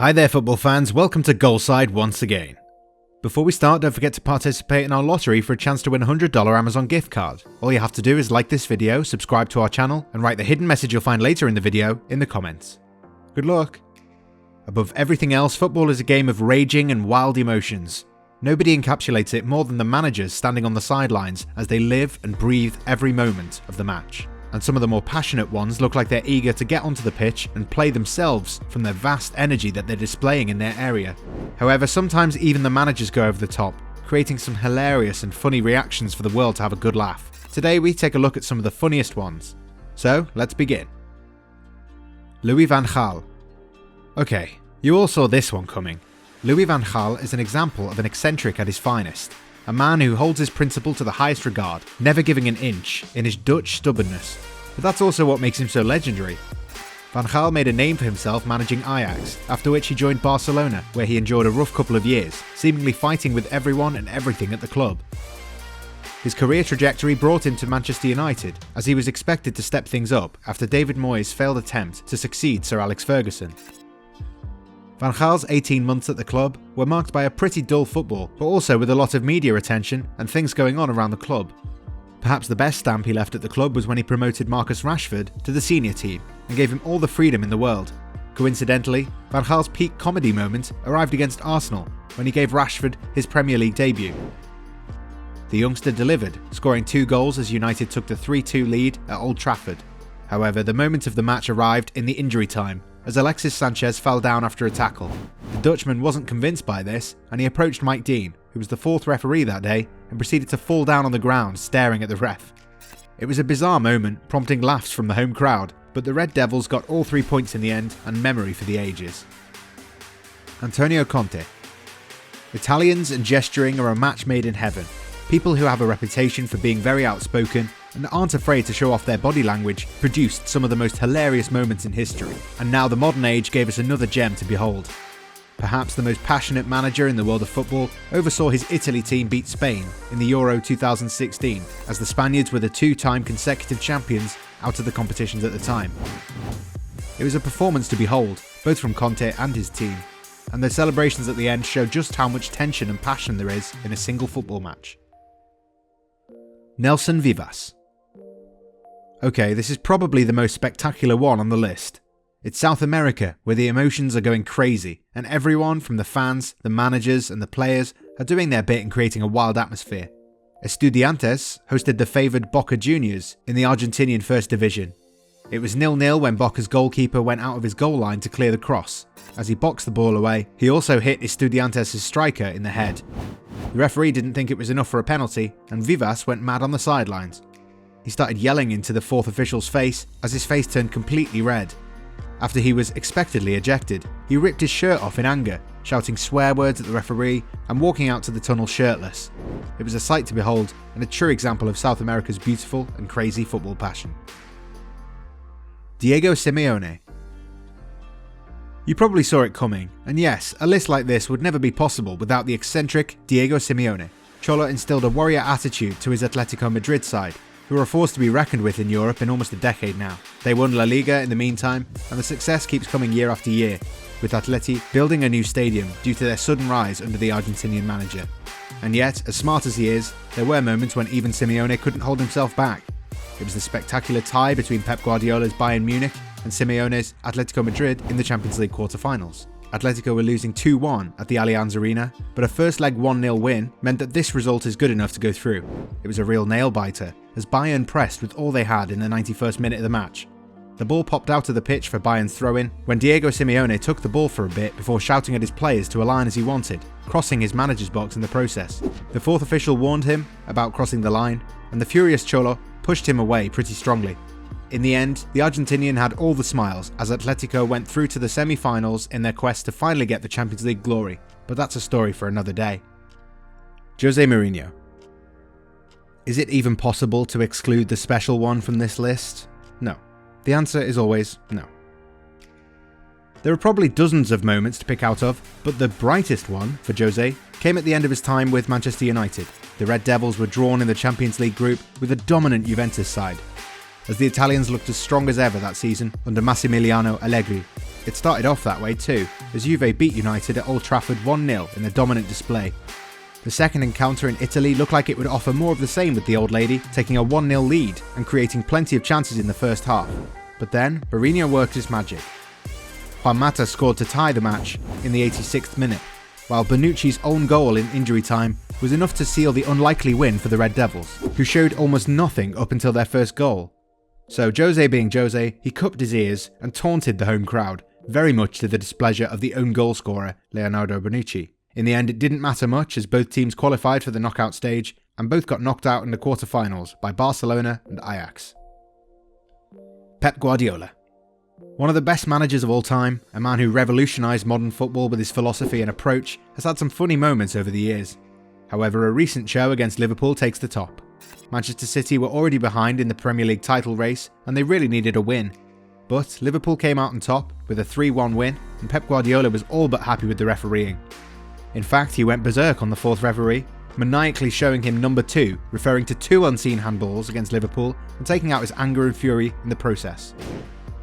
Hi there football fans, welcome to Goalside once again. Before we start, don't forget to participate in our lottery for a chance to win a $100 Amazon gift card. All you have to do is like this video, subscribe to our channel, and write the hidden message you'll find later in the video in the comments. Good luck! Above everything else, football is a game of raging and wild emotions. Nobody encapsulates it more than the managers standing on the sidelines as they live and breathe every moment of the match. And some of the more passionate ones look like they're eager to get onto the pitch and play themselves from the vast energy that they're displaying in their area. However, sometimes even the managers go over the top, creating some hilarious and funny reactions for the world to have a good laugh. Today we take a look at some of the funniest ones. So, let's begin. Louis van Gaal. Okay, you all saw this one coming. Louis van Gaal is an example of an eccentric at his finest. A man who holds his principle to the highest regard, never giving an inch in his Dutch stubbornness. But that's also what makes him so legendary. Van Gaal made a name for himself managing Ajax, after which he joined Barcelona, where he enjoyed a rough couple of years, seemingly fighting with everyone and everything at the club. His career trajectory brought him to Manchester United, as he was expected to step things up after David Moyes' failed attempt to succeed Sir Alex Ferguson. Van Gaal's 18 months at the club were marked by a pretty dull football, but also with a lot of media attention and things going on around the club. Perhaps the best stamp he left at the club was when he promoted Marcus Rashford to the senior team and gave him all the freedom in the world. Coincidentally, Van Gaal's peak comedy moment arrived against Arsenal when he gave Rashford his Premier League debut. The youngster delivered, scoring 2 goals as United took the 3-2 lead at Old Trafford. However, the moment of the match arrived in the injury time, as Alexis Sanchez fell down after a tackle. The Dutchman wasn't convinced by this, and he approached Mike Dean, who was the 4th referee that day, and proceeded to fall down on the ground staring at the ref. It was a bizarre moment, prompting laughs from the home crowd, but the Red Devils got all 3 points in the end and memory for the ages. Antonio Conte. Italians and gesturing are a match made in heaven. People who have a reputation for being very outspoken and aren't afraid to show off their body language produced some of the most hilarious moments in history, and now the modern age gave us another gem to behold. Perhaps the most passionate manager in the world of football oversaw his Italy team beat Spain in the Euro 2016, as the Spaniards were the 2-time consecutive champions out of the competitions at the time. It was a performance to behold, both from Conte and his team, and the celebrations at the end show just how much tension and passion there is in a single football match. Nelson Vivas. Okay, this is probably the most spectacular one on the list. It's South America, where the emotions are going crazy, and everyone from the fans, the managers and the players are doing their bit in creating a wild atmosphere. Estudiantes hosted the favoured Boca Juniors in the Argentinian First Division. It was 0-0 when Boca's goalkeeper went out of his goal line to clear the cross. As he boxed the ball away, he also hit Estudiantes' striker in the head. The referee didn't think it was enough for a penalty, and Vivas went mad on the sidelines. He started yelling into the 4th official's face as his face turned completely red. After he was expectedly ejected, he ripped his shirt off in anger, shouting swear words at the referee and walking out to the tunnel shirtless. It was a sight to behold and a true example of South America's beautiful and crazy football passion. Diego Simeone. You probably saw it coming, and yes, a list like this would never be possible without the eccentric Diego Simeone. Cholo instilled a warrior attitude to his Atletico Madrid side, who are a force to be reckoned with in Europe in almost a decade now. They won La Liga in the meantime, and the success keeps coming year after year, with Atleti building a new stadium due to their sudden rise under the Argentinian manager. And yet, as smart as he is, there were moments when even Simeone couldn't hold himself back. It was the spectacular tie between Pep Guardiola's Bayern Munich and Simeone's Atletico Madrid in the Champions League quarter-finals. Atletico were losing 2-1 at the Allianz Arena, but a first leg 1-0 win meant that this result is good enough to go through. It was a real nail-biter, as Bayern pressed with all they had in the 91st minute of the match. The ball popped out of the pitch for Bayern's throw-in, when Diego Simeone took the ball for a bit before shouting at his players to align as he wanted, crossing his manager's box in the process. The 4th official warned him about crossing the line, and the furious Cholo pushed him away pretty strongly. In the end, the Argentinian had all the smiles as Atletico went through to the semi-finals in their quest to finally get the Champions League glory, but that's a story for another day. Jose Mourinho. Is it even possible to exclude the special one from this list? No. The answer is always no. There are probably dozens of moments to pick out of, but the brightest one for Jose came at the end of his time with Manchester United. The Red Devils were drawn in the Champions League group with a dominant Juventus side, as the Italians looked as strong as ever that season under Massimiliano Allegri. It started off that way too, as Juve beat United at Old Trafford 1-0 in a dominant display. The second encounter in Italy looked like it would offer more of the same, with the old lady taking a 1-0 lead and creating plenty of chances in the first half. But then, Mourinho worked his magic. Juan Mata scored to tie the match in the 86th minute, while Bonucci's own goal in injury time was enough to seal the unlikely win for the Red Devils, who showed almost nothing up until their first goal. So Jose being Jose, he cupped his ears and taunted the home crowd, very much to the displeasure of the own goal scorer, Leonardo Bonucci. In the end, it didn't matter much, as both teams qualified for the knockout stage and both got knocked out in the quarter-finals by Barcelona and Ajax. Pep Guardiola. One of the best managers of all time, a man who revolutionised modern football with his philosophy and approach, has had some funny moments over the years. However, a recent show against Liverpool takes the top. Manchester City were already behind in the Premier League title race and they really needed a win. But Liverpool came out on top with a 3-1 win, and Pep Guardiola was all but happy with the refereeing. In fact, he went berserk on the fourth referee, maniacally showing him number 2, referring to 2 unseen handballs against Liverpool and taking out his anger and fury in the process.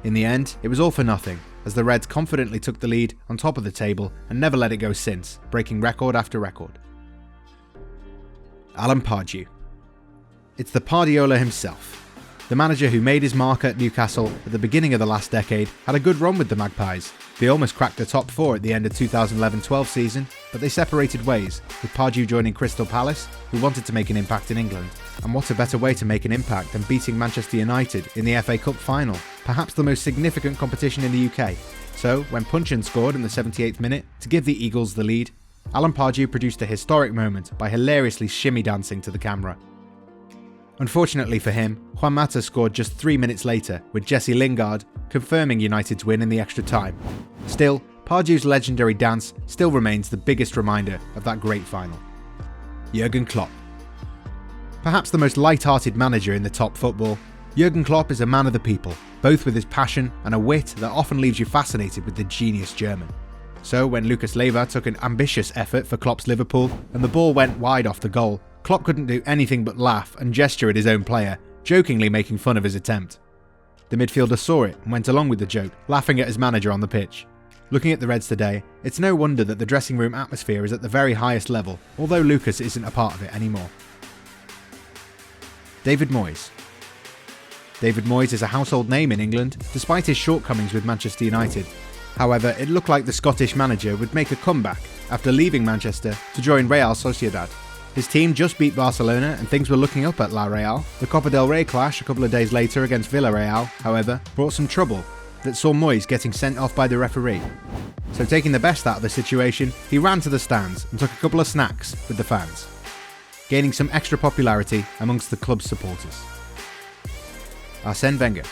In the end, it was all for nothing, as the Reds confidently took the lead on top of the table and never let it go since, breaking record after record. Alan Pardew. It's the Pardiola himself. The manager who made his mark at Newcastle at the beginning of the last decade had a good run with the Magpies. They almost cracked the top 4 at the end of 2011-12 season, but they separated ways, with Pardew joining Crystal Palace, who wanted to make an impact in England. And what a better way to make an impact than beating Manchester United in the FA Cup final, perhaps the most significant competition in the UK. So, when Punchin scored in the 78th minute to give the Eagles the lead, Alan Pardew produced a historic moment by hilariously shimmy dancing to the camera. Unfortunately for him, Juan Mata scored just 3 minutes later, with Jesse Lingard confirming United's win in the extra time. Still, Pardew's legendary dance still remains the biggest reminder of that great final. Jurgen Klopp. Perhaps the most light-hearted manager in the top football, Jurgen Klopp is a man of the people, both with his passion and a wit that often leaves you fascinated with the genius German. So when Lucas Leiva took an ambitious effort for Klopp's Liverpool and the ball went wide off the goal, Klopp couldn't do anything but laugh and gesture at his own player, jokingly making fun of his attempt. The midfielder saw it and went along with the joke, laughing at his manager on the pitch. Looking at the Reds today, it's no wonder that the dressing room atmosphere is at the very highest level, although Lucas isn't a part of it anymore. David Moyes. David Moyes is a household name in England, despite his shortcomings with Manchester United. However, it looked like the Scottish manager would make a comeback after leaving Manchester to join Real Sociedad. His team just beat Barcelona and things were looking up at La Real. The Copa del Rey clash a couple of days later against Villarreal, however, brought some trouble that saw Moyes getting sent off by the referee. So taking the best out of the situation, he ran to the stands and took a couple of snacks with the fans, gaining some extra popularity amongst the club's supporters. Arsène Wenger.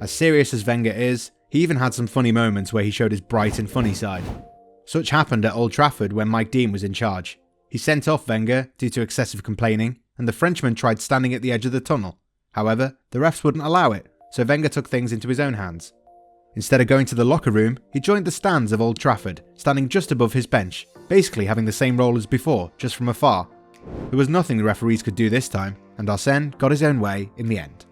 As serious as Wenger is, he even had some funny moments where he showed his bright and funny side. Such happened at Old Trafford when Mike Dean was in charge. He sent off Wenger due to excessive complaining, and the Frenchman tried standing at the edge of the tunnel. However, the refs wouldn't allow it, so Wenger took things into his own hands. Instead of going to the locker room, he joined the stands of Old Trafford, standing just above his bench, basically having the same role as before, just from afar. There was nothing the referees could do this time, and Arsène got his own way in the end.